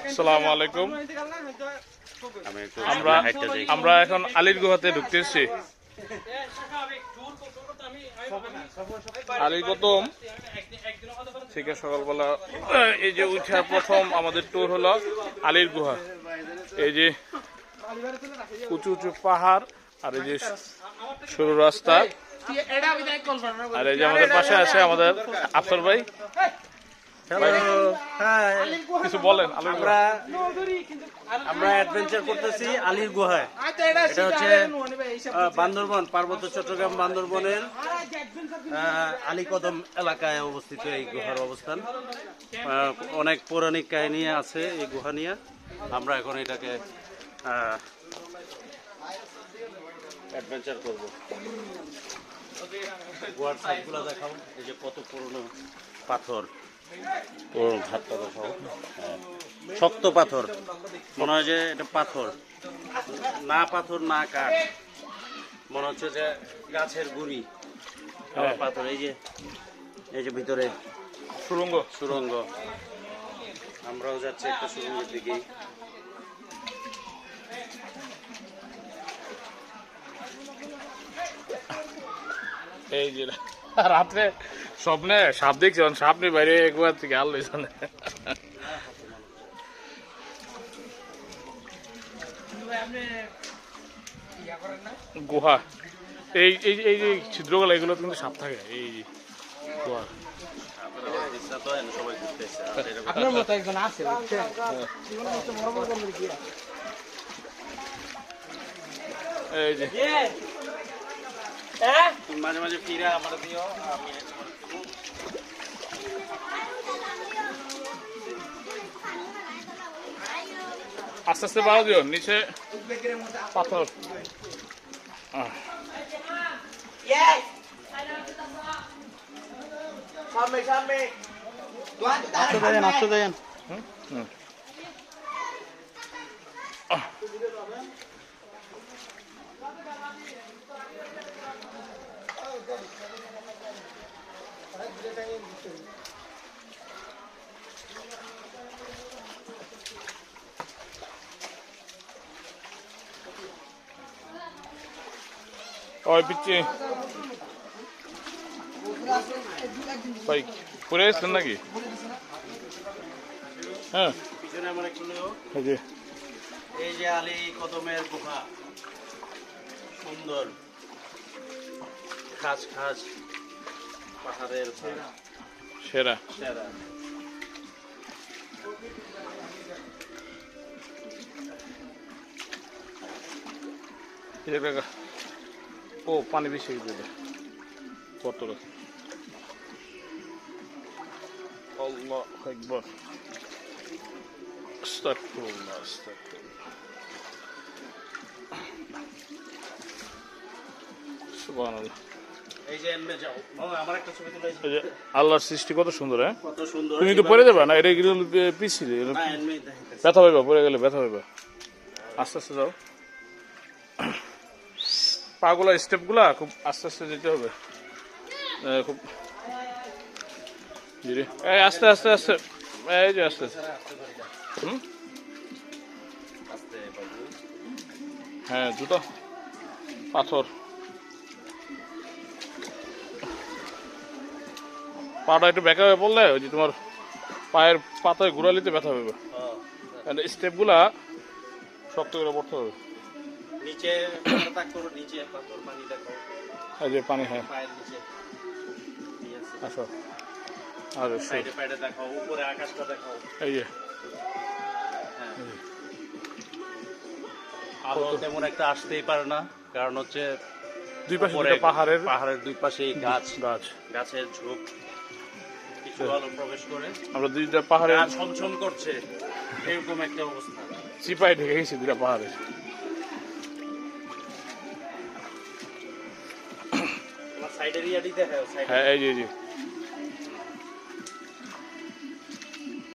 আসসালামু আলাইকুম। আমরা এখন আলীর গুহাতে ঢুকতেছি। আলী গৌতম থেকে সকালবেলা এই যে উঠার প্রথম আমাদের ট্যুর হলো আলীর গুহা। এই যে উঁচু উঁচু পাহাড় আর এই যে সরু রাস্তা, আর এই যে আমাদের পাশে আছে আমাদের আফসর ভাই। কিছু বলেন। আমরা অ্যাডভেঞ্চার করতেছি আলীর গুহায়। এটা হচ্ছে বান্দরবন, পার্বত্য চট্টগ্রাম বান্দরবনের আলীকদম এলাকায় অবস্থিত এই গুহার অবস্থান। অনেক পৌরাণিক কাহিনী আছে এই গুহা নিয়ে। আমরা এখন এটাকে অ্যাডভেঞ্চার করব। গুহার সাইডগুলো দেখাও, এই যে কত পুরনো পাথর, পুরনো ঘাটটা দেখাও। শক্ত পাথর, মনে হয় যে এটা পাথর, না পাথর না কাঠ, মনে হচ্ছে যে গাছের গুড়ি পাথর। এই যে ভিতরে সুরঙ্গ, আমরাও যাচ্ছি একটা সুরঙ্গের দিকে। এই যে রাত্রে স্বপ্নে সাপ দেখছি, সাপ নেই বাইরে একবার থেকে আলো এখানে। গুহা এই এই এই যে ছিদ্রগুলো, এগুলো কিন্তু সাপ থাকে। এই গুহা এই যে মাঝে মাঝে ফিরে আমার দিও। আস্তে আস্তে বাড়া দিও, নিচে পাথর। ওই পিচ্ছি ভাই পরে এসছেন নাকি? হ্যাঁ, পিছনে আমার একটু এই যে আলী কদমের গুহা, সুন্দর খাস খাস পাহাড়ের সেরা। ও পানি বেশি কত আল্লাহু আকবার, আস্তাগফিরুল্লাহ, সুবহানাল্লাহ। এই যে এমনে যাও, আমার একটা ছবি তুলে। এই যে আল্লাহর সৃষ্টি কত সুন্দর। হ্যাঁ, কত সুন্দর। তুমি তো পড়ে যাবে না, এটা পিছি ব্যথা পাইবা, পড়ে গেলে ব্যথা পাইবা। আস্তে আস্তে যাও, পাগুলা স্টেপগুলা খুব আস্তে আস্তে যেতে হবে, খুব এই আস্তে আস্তে আস্তে, এই যে আস্তে আস্তে। হ্যাঁ, জুতো পাথর, পাটা একটু বেঁকা হয়ে পড়লে ওই যে তোমার পায়ের পাতায় ঘুরালিতে ব্যথা হবে। স্টেপগুলা শক্ত করে পড়তে হবে। নিচে নিচে পাথর, পানি দেখো, এই যে পানি। হ্যাঁ, পায়ের নিচে আসো, আর সাইডে পাইডে দেখো, উপরে আকাশটা দেখো। এই যে আলো তেমন একটা আসতেই পারে না, কারণ হচ্ছে দুই পাশে পাহাড়ের দুই পাশে গাছের ঝোপ, কিছু আলো প্রবেশ করে আমরা দুইটা পাহাড়ে ছমছম করছে, এরকম একটা অবস্থা। চিপাই ঢেকে গেছি দুইটা পাহাড়ে। সাইডের ইয়াটি দেখাও, হ্যাঁ, এই যে